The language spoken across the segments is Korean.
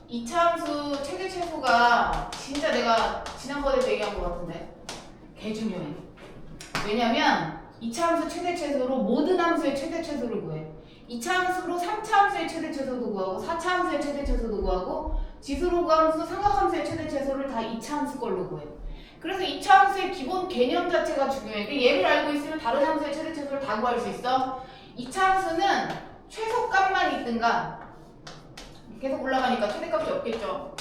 이차함수 최대 최소가 진짜 내가 지난번에도 얘기한 것 같은데 개 중요해. 왜냐면 이차함수 최대 최소로 모든 함수의 최대 최소를 구해. 이차함수로 3차함수의 최대 최소도 구하고 4차함수의 최대 최소도 구하고 지수로그함수, 삼각함수의 최대 최소를 다 이차함수 걸로 구해. 그래서 이차함수의 기본 개념 자체가 중요해. 얘를 알고 있으면 다른 함수의 최대 최소를 다 구할 수 있어. 이차함수는 최소값만 있든가 계속 올라가니까 최대값이 없겠죠.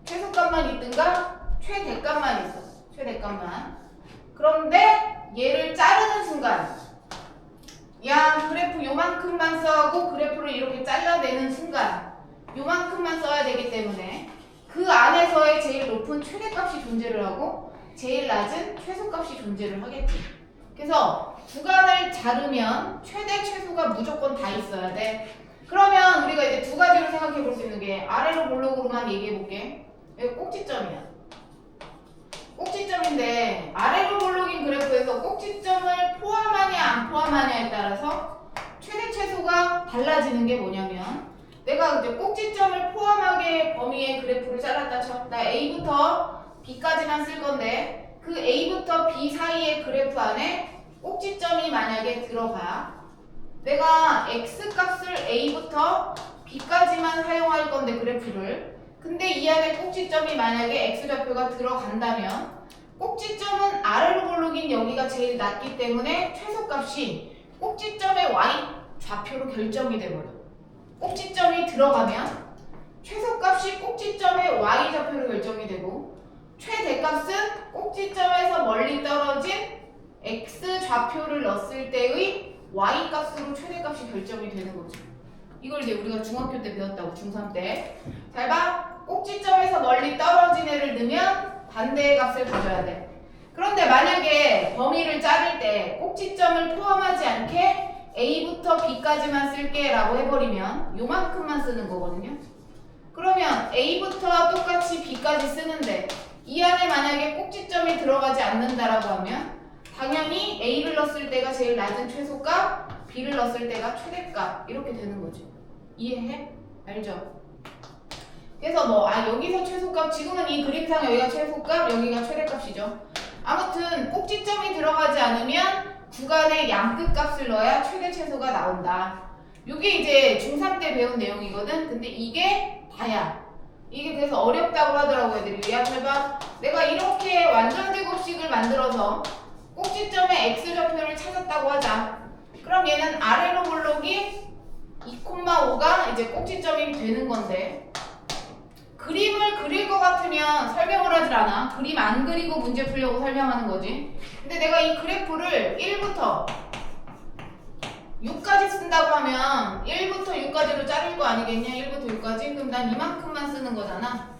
최소값만 있든가 최대값만 있어. 최대값만. 그런데 얘를 자르는 순간 야 그래프 요만큼만 써하고 그래프를 이렇게 잘라내는 순간 요만큼만 써야 되기 때문에 그 안에서의 제일 높은 최대값이 존재를 하고 제일 낮은 최소값이 존재를 하겠지. 그래서 구간을 자르면 최대 최소가 무조건 다 있어야 돼. 그러면 우리가 이제 두 가지로 생각해 볼 수 있는 게 아래로 볼록으로만 얘기해 볼게. 여기 꼭지점이야. 꼭지점인데 아래로 볼록인 그래프에서 꼭지점을 포함하냐 안 포함하냐에 따라서 최대 최소가 달라지는 게 뭐냐면 내가 이제 꼭지점을 포함하게 범위의 그래프를 잘랐다 쳐. 나 A부터 B까지만 쓸 건데 그 A부터 B 사이의 그래프 안에 꼭지점이 만약에 들어가. 내가 X값을 A부터 B까지만 사용할 건데 그래프를. 근데 이 안에 꼭지점이 만약에 X좌표가 들어간다면 꼭지점은 아래로 볼록인 여기가 제일 낮기 때문에 최소값이 꼭지점의 Y좌표로 결정이 돼버려. 꼭지점이 들어가면 최소값이 꼭지점의 Y좌표로 결정이 되고 최대값은 꼭지점에서 멀리 떨어진 X좌표를 넣었을 때의 Y값으로 최대값이 결정이 되는 거죠. 이걸 이제 우리가 중학교 때 배웠다고 중3 때. 잘 봐. 꼭지점에서 멀리 떨어진 애를 넣으면 반대의 값을 가져야 돼. 그런데 만약에 범위를 자를 때 꼭지점을 포함하지 않게 A부터 B까지만 쓸게 라고 해버리면 요만큼만 쓰는 거거든요. 그러면 A부터 똑같이 B까지 쓰는데 이 안에 만약에 꼭지점이 들어가지 않는다라고 하면 당연히 A를 넣었을 때가 제일 낮은 최소값, B를 넣었을 때가 최대값 이렇게 되는 거지. 이해해? 알죠? 그래서 뭐 여기서 최소값, 지금은 이 그림상 여기가 최소값, 여기가 최대값이죠. 아무튼 꼭지점이 들어가지 않으면 구간의 양끝값을 넣어야 최대 최소가 나온다. 이게 이제 중3 때 배운 내용이거든. 근데 이게 다야. 이게 그래서 어렵다고 하더라고 애들이. 야 해봐. 내가 이렇게 완전 제곱식을 만들어서 꼭지점의 X좌표를 찾았다고 하자. 그럼 얘는 아래로 볼록이 2,5가 이제 꼭지점이 되는 건데 그림을 그릴 것 같으면 설명을 하질 않아. 그림 안 그리고 문제 풀려고 설명하는 거지. 근데 내가 이 그래프를 1부터 6까지 쓴다고 하면 1부터 6까지로 자를 거 아니겠냐? 1부터 6까지? 그럼 난 이만큼만 쓰는 거잖아.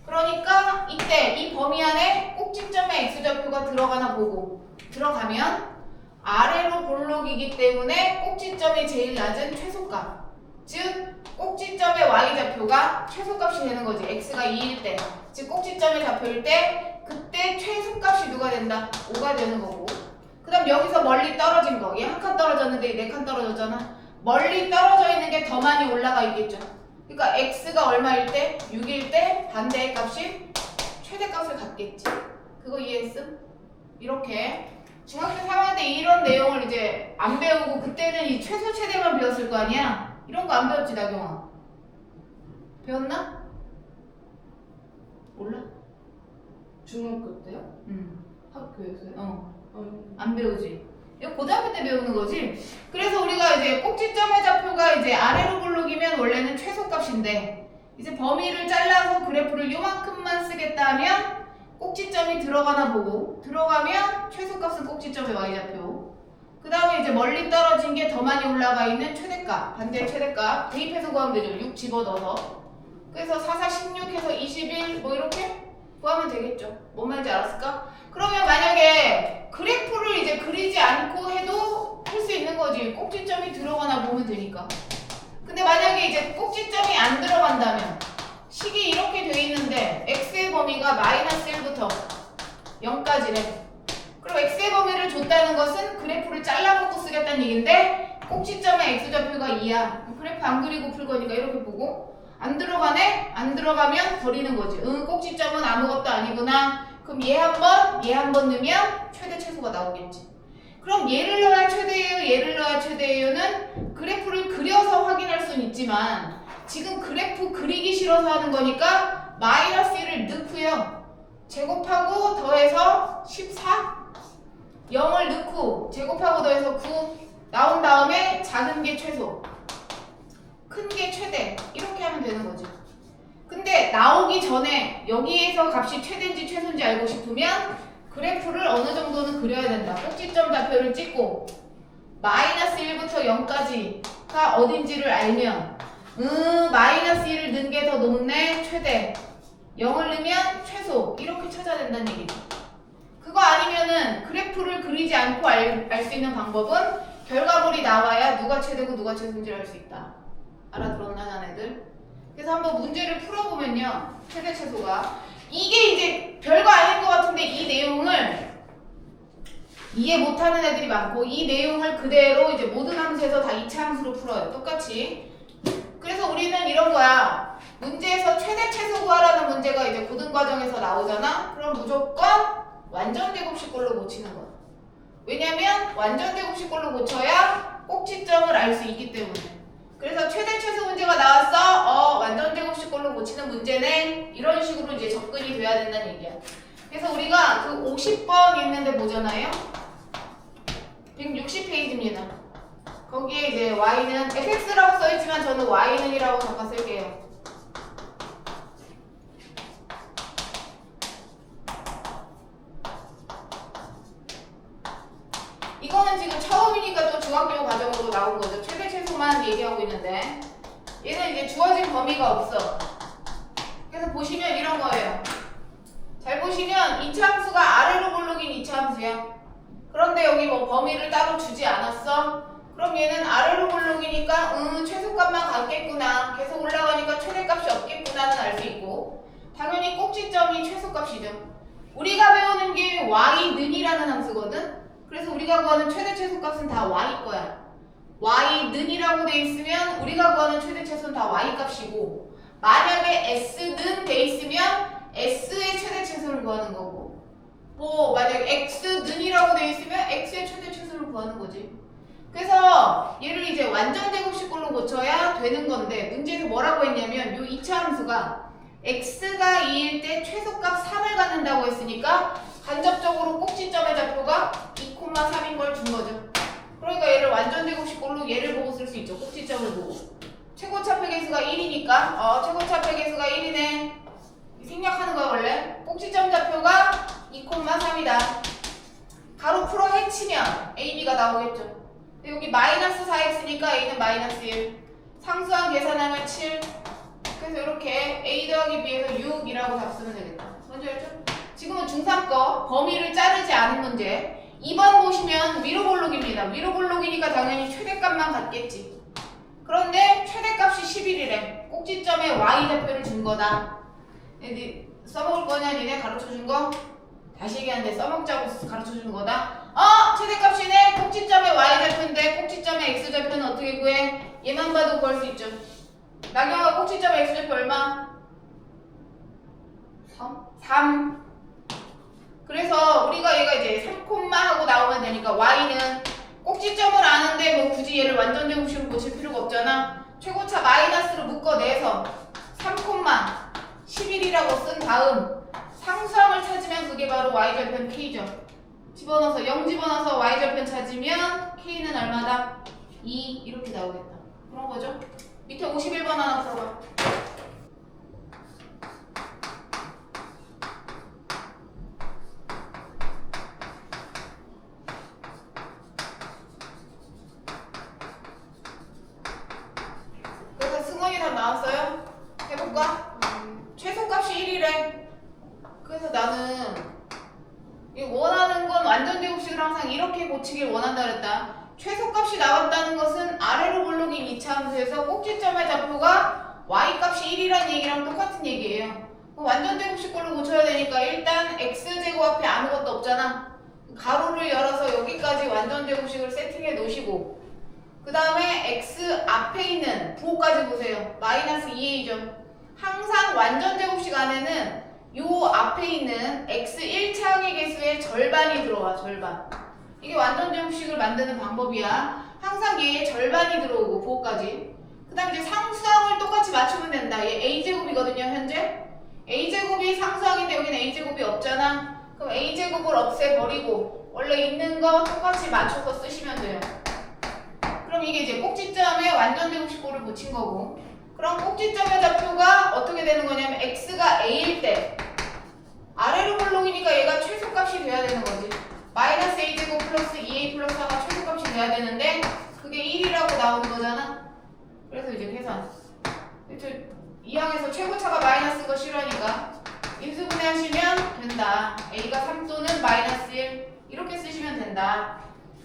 그러니까 이때 이 범위 안에 꼭지점의 X좌표가 들어가나 보고 들어가면 아래로 볼록이기 때문에 꼭지점이 제일 낮은 최소값, 즉 꼭지점의 Y좌표가 최소값이 되는 거지. X가 2일 때, 즉 꼭지점의 좌표일 때 그때 최소값이 누가 된다? 5가 되는 거고. 그 다음 여기서 멀리 떨어진 거, 얘 한 칸 떨어졌는데 4칸 떨어졌잖아. 멀리 떨어져 있는 게 더 많이 올라가 있겠죠. 그러니까 X가 얼마일 때? 6일 때 반대의 값이 최대값을 갖겠지. 그거 이해했음? 이렇게 중학교 3학년 때 이런 내용을 이제 안 배우고 그때는 이 최소 최대만 배웠을 거 아니야? 이런 거 안 배웠지 나경아? 배웠나? 몰라? 중학교 때요? 응. 학교에서요? 안 배우지. 이거 고등학교 때 배우는 거지. 그래서 우리가 이제 꼭지점의 좌표가 이제 아래로 볼록이면 원래는 최소값인데 이제 범위를 잘라서 그래프를 요만큼만 쓰겠다 하면 꼭지점이 들어가나 보고 들어가면 최소값은 꼭지점의 Y좌표. 그 다음에 이제 멀리 떨어진 게 더 많이 올라가 있는 최대값, 반대 최대값 대입해서 구하면 되죠. 6 집어넣어서. 그래서 4, 4, 16 해서 21 뭐 이렇게 구하면 되겠죠. 뭔 말인지 알았을까? 그러면 만약에 그래프를 이제 그리지 않고 해도 할 수 있는 거지. 꼭지점이 들어가나 보면 되니까. 근데 만약에 이제 꼭지점이 안 들어간다면 식이 이렇게 돼 있는데 x의 범위가 마이너스 1부터 0까지래. 그럼 x의 범위를 줬다는 것은 그래프를 잘라놓고 쓰겠다는 얘기인데 꼭지점의 x좌표가 2야. 그래프 안 그리고 풀 거니까 이렇게 보고 안 들어가네? 안 들어가면 버리는 거지. 꼭지점은 아무것도 아니구나. 그럼 얘 한 번 넣으면 최대 최소가 나오겠지. 그럼 얘를 넣어야 최대예요, 얘를 넣어야 최대예요는 그래프를 그려서 확인할 수는 있지만 지금 그래프 그리기 싫어서 하는 거니까 마이너스 1을 넣고요. 제곱하고 더해서 14 0을 넣고 제곱하고 더해서 9 나온 다음에 작은 게 최소 큰 게 최대 이렇게 하면 되는 거지. 근데 나오기 전에 여기에서 값이 최대인지 최소인지 알고 싶으면 그래프를 어느 정도는 그려야 된다. 꼭지점 좌표를 찍고 마이너스 1부터 0까지가 어딘지를 알면 마이너스 1을 넣은 게 더 높네 최대 0을 넣으면 최소 이렇게 찾아야 된다는 얘기죠. 그거 아니면은 그래프를 그리지 않고 알 수 있는 방법은 결과물이 나와야 누가 최대고 누가 최소인지를 알 수 있다. 알아들었나 자네들? 그래서 한번 문제를 풀어보면요. 최대 최소가 이게 이제 별거 아닌 것 같은데 이 내용을 이해 못하는 애들이 많고 이 내용을 그대로 이제 모든 함수에서 다 2차 함수로 풀어요. 똑같이. 그래서 우리는 이런 거야. 문제에서 최대 최소 구하라는 문제가 이제 고등과정에서 나오잖아. 그럼 무조건 완전 제곱식꼴로 고치는 거야. 왜냐면 완전 제곱식꼴로 고쳐야 꼭지점을 알 수 있기 때문에. 그래서 최대 최소 문제가 나왔어. 완전 제곱식꼴로 고치는 문제네. 이런 식으로 이제 접근이 돼야 된다는 얘기야. 그래서 우리가 그 50번 있는데 보잖아요. 160페이지입니다. 거기에 이제 y는 fx라고 써있지만 저는 y는 이라고 잠깐 쓸게요. 이거는 지금 처음이니까 또 중학교 과정으로 나온 거죠. 최대 최소만 얘기하고 있는데 얘는 이제 주어진 범위가 없어. 그래서 보시면 이런 거예요. 잘 보시면 2차 함수가 아래로 볼록인 2차 함수야. 그런데 여기 뭐 범위를 따로 주지 않았어? 그럼 얘는 아래로 볼록이니까 최소값만 갖겠구나. 계속 올라가니까 최대값이 없겠구나는 알 수 있고 당연히 꼭지점이 최소값이죠. 우리가 배우는 게 y는이라는 함수거든? 그래서 우리가 구하는 최대 최소값은 다 y 거야. y는이라고 돼 있으면 우리가 구하는 최대 최소는 다 y 값이고 만약에 s는 돼 있으면 s의 최대 최소를 구하는 거고 뭐 만약에 x는이라고 돼 있으면 x의 최대 최소를 구하는 거지. 그래서 얘를 이제 완전 제곱식꼴로 고쳐야 되는 건데 문제에서 뭐라고 했냐면 요 2차 함수가 x가 2일 때 최소값 3을 갖는다고 했으니까 간접적으로 꼭지점의 좌표가 2,3인 걸 준 거죠. 그러니까 얘를 완전 제곱식꼴로 얘를 보고 쓸 수 있죠. 꼭지점을 보고. 최고차 폐계수가 1이니까 최고차 폐계수가 1이네. 생략하는 거야 원래. 꼭지점 좌표가 2,3이다. 가로 풀어 헤치면 AB가 나오겠죠. 여기 마이너스 4x니까 A는 마이너스 1. 상수항 계산하면 7. 그래서 이렇게 A 더하기 B에서 6이라고 답 쓰면 되겠다. 뭔지 알죠? 지금은 중3 거 범위를 자르지 않은 문제. 2번 보시면 위로 볼록입니다. 위로 볼록이니까 당연히 최대값만 갖겠지. 그런데 최대값이 11이래. 꼭지점에 y 좌표를 준 거다. 네 써먹을 거냐 니네 가르쳐준 거? 다시 얘기하는데 써먹자고 가르쳐준 거다. 최대값이네. 꼭지점에 y 좌표인데 꼭지점에 x 좌표는 어떻게 구해? 얘만 봐도 구할 수 있죠. 나경아 꼭지점에 x 좌표 얼마? 3. 그래서 우리가 얘가 이제 3, 하고 나오면 되니까 y는 꼭지점을 아는데 뭐 굳이 얘를 완전 제곱식으로 고칠 필요가 없잖아. 최고차 마이너스로 묶어내서 3, 11이라고 쓴 다음 상수항을 찾으면 그게 바로 y절편 k죠. 집어넣어서 0 집어넣어서 y절편 찾으면 k는 얼마다? 2 이렇게 나오겠다. 그런 거죠. 밑에 51번 하나 풀어봐. 그래서 승원이 답 나왔어요? 해볼까? 최소값이 1이래. 그래서 나는 원하는 건 완전 제곱식을 항상 이렇게 고치길 원한다 그랬다. 최소값이 나왔다는 것은 아래로 볼록인 2차 함수에서 꼭지점의 좌표가 y값이 1이라는 얘기랑 똑같은 얘기예요. 완전 제곱식꼴로 고쳐야 되니까 일단 x제곱 앞에 아무것도 없잖아. 가로를 열어서 여기까지 완전 제곱식을 세팅해 놓으시고 그 다음에 x 앞에 있는 부호까지 보세요. 마이너스 2a죠. 항상 완전 제곱식 안에는 요 앞에 있는 x 1차항의 개수의 절반이 들어와. 절반. 이게 완전 제곱식을 만드는 방법이야. 항상 얘의 절반이 들어오고 부호까지. 그 다음 이제 상수항을 똑같이 맞추면 된다. 얘 a제곱이거든요 현재. a제곱이 상수항인데 여기는 a제곱이 없잖아. 그럼 a제곱을 없애버리고 원래 있는 거 똑같이 맞춰서 쓰시면 돼요. 그럼 이게 이제 꼭지점에 완전 제곱식꼴을 붙인 거고, 그럼 꼭지점의 좌표가 어떻게 되는 거냐면 x가 a일 때 아래로 볼록이니까 얘가 최소값이 돼야 되는 거지. 마이너스 a제곱 플러스 2a 플러스 4가 최소값이 돼야 되는데 그게 1이라고 나오는 거잖아. 그래서 이제 계산. 이 항에서 최고차가 마이너스인 거 싫으니까 인수분해 하시면 된다. a가 3 또는 마이너스 1 이렇게 쓰시면 된다.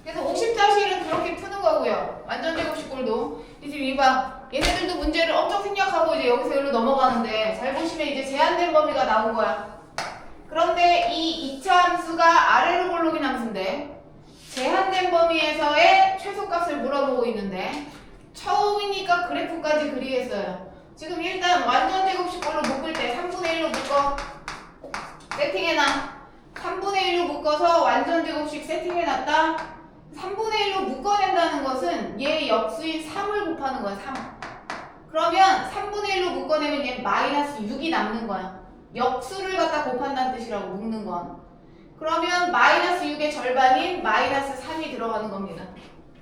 그래서 50-1은 그렇게 푸는 거고요. 완전 제곱식꼴도. 이제 이봐. 얘네들도 문제를 엄청 생략하고 이제 여기서 여기로 넘어가는데 잘 보시면 이제 제한된 범위가 나온 거야. 그런데 이 2차 함수가 아래로 볼록인 함수인데 제한된 범위에서의 최소값을 물어보고 있는데 처음이니까 그래프까지 그리겠어요. 지금 일단 완전 제곱식꼴로 묶을 때 3분의 1로 묶어. 세팅해놔. 3분의 1로 묶어서 완전 제곱식 세팅해놨다. 3분의 1로 묶어낸다는 것은 얘 역수인 3을 곱하는 거야. 3. 그러면 3분의 1로 묶어내면 얘 마이너스 6이 남는 거야. 역수를 갖다 곱한다는 뜻이라고 묶는 건. 그러면 마이너스 6의 절반인 마이너스 3이 들어가는 겁니다.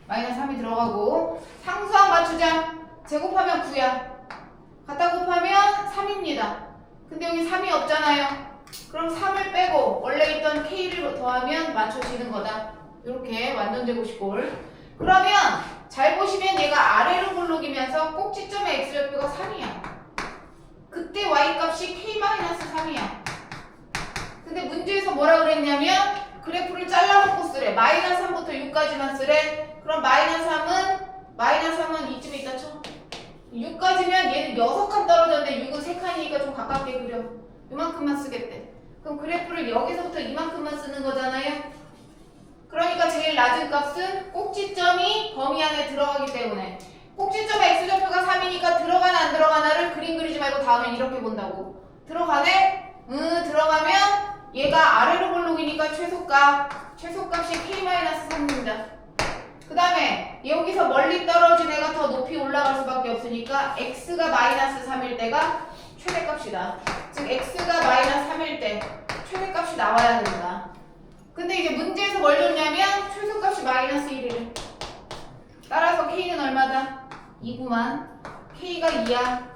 마이너스 3이 들어가고 상수항 맞추자. 제곱하면 9야. 갖다 곱하면 3입니다. 근데 여기 3이 없잖아요. 그럼 3을 빼고 원래 있던 k를 더하면 맞춰지는 거다. 이렇게 완전 제곱식꼴. 그러면 잘 보시면 얘가 아래로 볼록이면서 꼭지점의 x좌표가 3이야. 그때 y값이 k-3이야. 근데 문제에서 뭐라 그랬냐면 그래프를 잘라놓고 쓰래. 마이너스 3부터 6까지만 쓰래. 그럼 마이너스 3은 이쯤에 있다 쳐. 6까지면 얘는 6칸 떨어졌는데 6은 3칸이니까 좀 가깝게 그려. 이만큼만 쓰겠대. 그럼 그래프를 여기서부터 이만큼만 쓰는 거잖아요. 그러니까 제일 낮은 값은 꼭지점이 범위 안에 들어가기 때문에 꼭지점의 x좌표가 3이니까 들어가나 안 들어가나를 그림 그리지 말고 다음엔 이렇게 본다고. 들어가네? 들어가면 얘가 아래로 볼록이니까 최소값이 k-3입니다. 그 다음에 여기서 멀리 떨어진 애가 더 높이 올라갈 수밖에 없으니까 x가 마이너스 3일 때가 최대값이다. 즉 x가 마이너스 3일 때 최대값이 나와야 된다. 근데 이제 문제에서 뭘 줬냐면 최소값이 마이너스 1이래. 따라서 k는 얼마다? 2구만. k가 2야.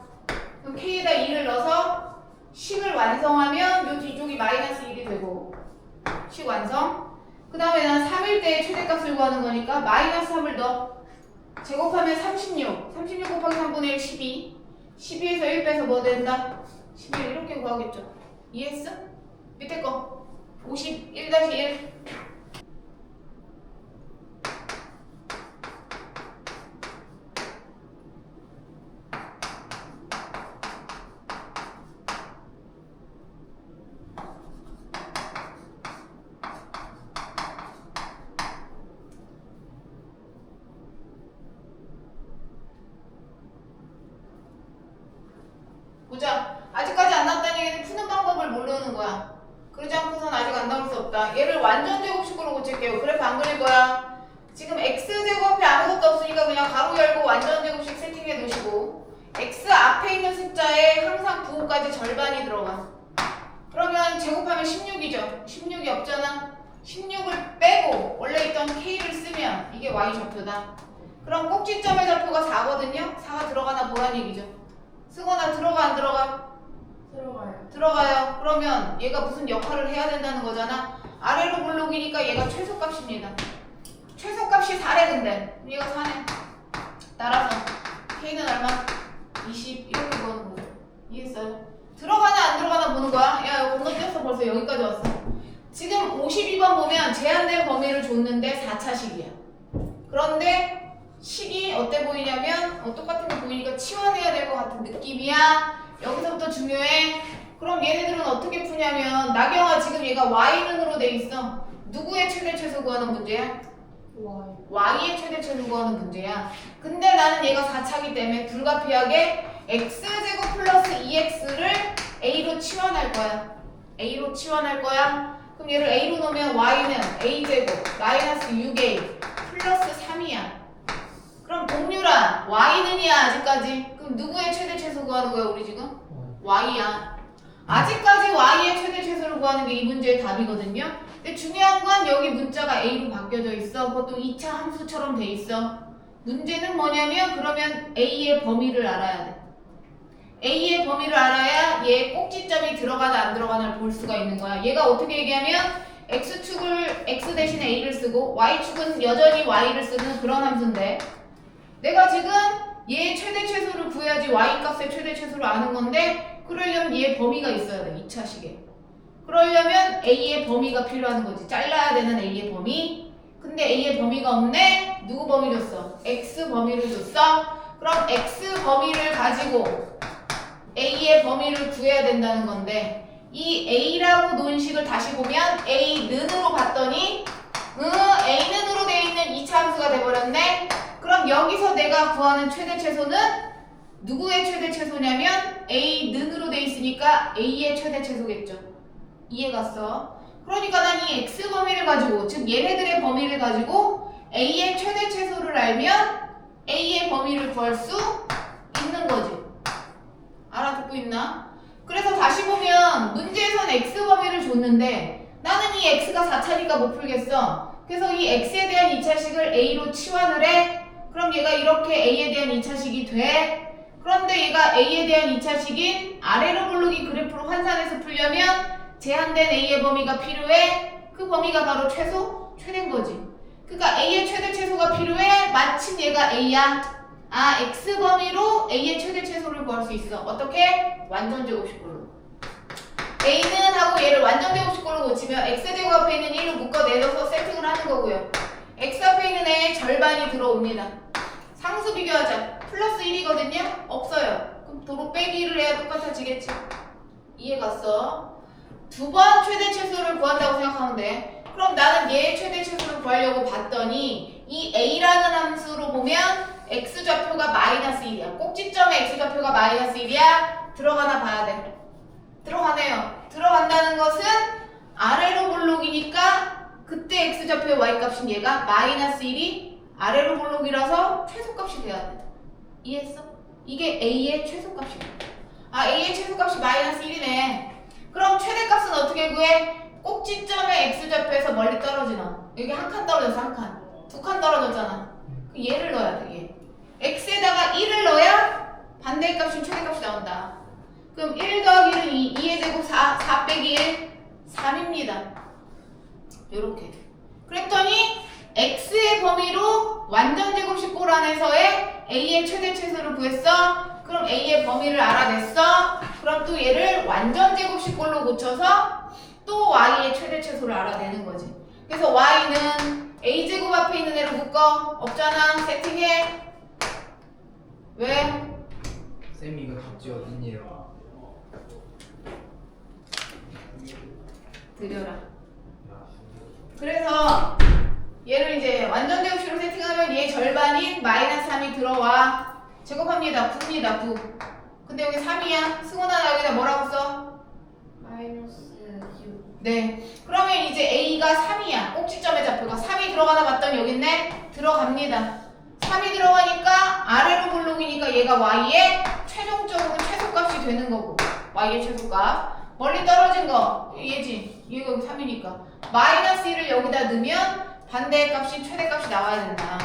그럼 k에다 2를 넣어서 식을 완성하면 요 뒤쪽이 마이너스 1이 되고 식 완성. 그 다음에 난 3일 때의 최대값을 구하는 거니까 마이너스 3을 넣어. 제곱하면 36. 36 곱하기 3분의 1, 12. 12에서 1 빼서 뭐 된다? 11 이렇게 구하겠죠. 이해했어? 밑에 거. 51-1. 보자. 아직까지 안 나왔다는 얘기는 푸는 방법을 모르는 거야. 그러지 않고선 아직 안 나올 수 없다. 얘를 완전 제곱식으로 고칠게요. 그래프 안 그릴 거야. 지금 x제곱에 아무것도 없으니까 그냥 가로 열고 완전 제곱식 세팅해 놓으시고 x 앞에 있는 숫자에 항상 부호까지 절반이 들어가. 그러면 제곱하면 16이죠. 16이 없잖아. 16을 빼고 원래 있던 k를 쓰면 이게 y좌표다. 그럼 꼭지점의 좌표가 4거든요. 4가 들어가나 뭐란 얘기죠. 쓰거나 들어가 안 들어가? 들어가요. 들어가요. 그러면 얘가 무슨 역할을 해야 된다는 거잖아. 아래로 볼록이니까 얘가 최소값입니다. 최소값이 4래 근데 얘가 4네. 따라서 k는 얼마? 20 이렇게 구하는 거죠. 이해했어요? 들어가나 안 들어가나 보는 거야. 야 이거 건너뛰었어. 벌써 여기까지 왔어. 지금 52번 보면 제한된 범위를 줬는데 4차식이야. 그런데 식이 어때 보이냐면 똑같은 게 보이니까 치환해야 될 것 같은 느낌이야. 여기서부터 중요해. 그럼 얘네들은 어떻게 푸냐면 나경아 지금 얘가 y는으로 돼 있어. 누구의 최대 최소 구하는 문제야? y의 최대 최소 구하는 문제야. 근데 나는 얘가 4차기 때문에 불가피하게 x제곱 플러스 2x를 a로 치환할 거야. a로 치환할 거야. 그럼 얘를 a로 놓으면 y는 a제곱 마이너스 6a 플러스 3이야. 그럼 동률아 y는이야 아직까지. 그럼 누구의 최대 최소 구하는 거야 우리 지금? y야. 아직까지 y의 최대 최소를 구하는 게 이 문제의 답이거든요. 근데 중요한 건 여기 문자가 a로 바뀌어져 있어. 그것도 2차 함수처럼 돼 있어. 문제는 뭐냐면 그러면 a의 범위를 알아야 돼. a의 범위를 알아야 얘 꼭지점이 들어가나 안 들어가나를 볼 수가 있는 거야. 얘가 어떻게 얘기하면 x축을 x 대신에 a를 쓰고 y축은 여전히 y를 쓰는 그런 함수인데 내가 지금 얘의 최대 최소를 구해야지 y 값의 최대 최소를 아는 건데 그러려면 얘의 범위가 있어야 돼. 2차식에. 그러려면 a의 범위가 필요한 거지. 잘라야 되는 a의 범위. 근데 a의 범위가 없네? 누구 범위 줬어? x 범위를 줬어? 그럼 x 범위를 가지고 a의 범위를 구해야 된다는 건데 이 a라고 놓은 식을 다시 보면 a는으로 봤더니 a는으로 되어 있는 2차 함수가 돼버렸네. 그럼 여기서 내가 구하는 최대 최소는 누구의 최대 최소냐면 a는으로 되어 있으니까 a의 최대 최소겠죠. 이해갔어? 그러니까 난 이 x 범위를 가지고 즉 얘네들의 범위를 가지고 a의 최대 최소를 알면 a의 범위를 구할 수 있는 거지. 알아듣고 있나? 그래서 다시 보면 문제에선 x 범위를 줬는데 나는 이 x가 4차니까 못 풀겠어. 그래서 이 x에 대한 2차식을 a로 치환을 해. 그럼 얘가 이렇게 a에 대한 2차식이 돼. 그런데 얘가 a에 대한 2차식인 아래로 볼록이 그래프로 환산해서 풀려면 제한된 a의 범위가 필요해. 그 범위가 바로 최소? 최대인 거지. 그러니까 a의 최대 최소가 필요해. 마침 얘가 a야. 아, x 범위로 a의 최대 최소를 구할 수 있어. 어떻게? 완전 제곱식꼴로. a는 하고 얘를 완전 제곱식꼴로 고치면 x제곱 앞에 있는 1을 묶어내려서 세팅을 하는 거고요. x 앞에 있는 애의 절반이 들어옵니다. 상수 비교하자. 플러스 1이거든요? 없어요. 그럼 도로 빼기 1을 해야 똑같아지겠지. 이해갔어? 두 번 최대 최소를 구한다고 생각하면 돼. 그럼 나는 얘의 최대 최소를 구하려고 봤더니 이 a라는 함수로 보면 x좌표가 마이너스 1이야. 꼭지점의 x좌표가 마이너스 1이야. 들어가나 봐야 돼. 들어가네요. 들어간다는 것은 아래로 볼록이니까 그때 x좌표의 y값인 얘가 마이너스 1이 아래로 볼록이라서 최소값이 돼야 돼. 이해했어? 이게 a의 최소값이야. 아, a의 최소값이 마이너스 1이네. 그럼 최대값은 어떻게 구해? 꼭지점의 x좌표에서 멀리 떨어지나? 여기 한 칸 떨어졌어. 한 칸. 두 칸 떨어졌잖아. 얘를 넣어야 돼. 얘. x에다가 1을 넣어야 반대의 값인 최대값이 나온다. 그럼 1 더하기 1은 2, 2의 제곱 4 빼기 1, 3입니다. 요렇게. 그랬더니 x의 범위로 완전 제곱식꼴 안에서의 a의 최대 최소를 구했어. 그럼 a의 범위를 알아냈어. 그럼 또 얘를 완전 제곱식꼴로 고쳐서 또 y의 최대 최소를 알아내는 거지. 그래서 y는 a제곱 앞에 있는 애를 묶어. 없잖아. 세팅해. 왜? 쌤이 이거 답지 어딨니요? 드려라. 그래서 얘를 이제 완전 제곱식으로 세팅하면 얘 절반인 마이너스 3이 들어와. 제곱합니다. 9입니다. 9. 근데 여기 3이야. 승훈아 여기다 뭐라고 써? 마이너스 6. 네. 그러면 이제 a가 3이야. 꼭지점의 좌표가 3이 들어가나 봤더니 여기 있네. 들어갑니다. 3이 들어가니까 아래로 볼록이니까 얘가 y의 최종적으로 최소값이 되는 거고. y의 최소값. 멀리 떨어진 거 얘지. 얘가 3이니까. 마이너스 1을 여기다 넣으면 반대의 값인 최대값이 나와야 된다.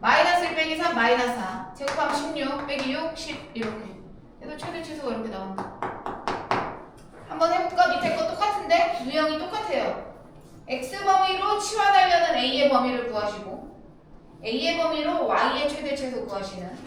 마이너스 1 빼기 3 마이너스 4. 제곱하면 16 빼기 6 10 이렇게. 그래서 최대 최소가 이렇게 나온다. 한번 해볼까? 밑에 거 똑같은데 유형이 똑같아요. x 범위로 치환하려는 a의 범위를 구하시고 a의 범위로 y의 최대 최소 구하시는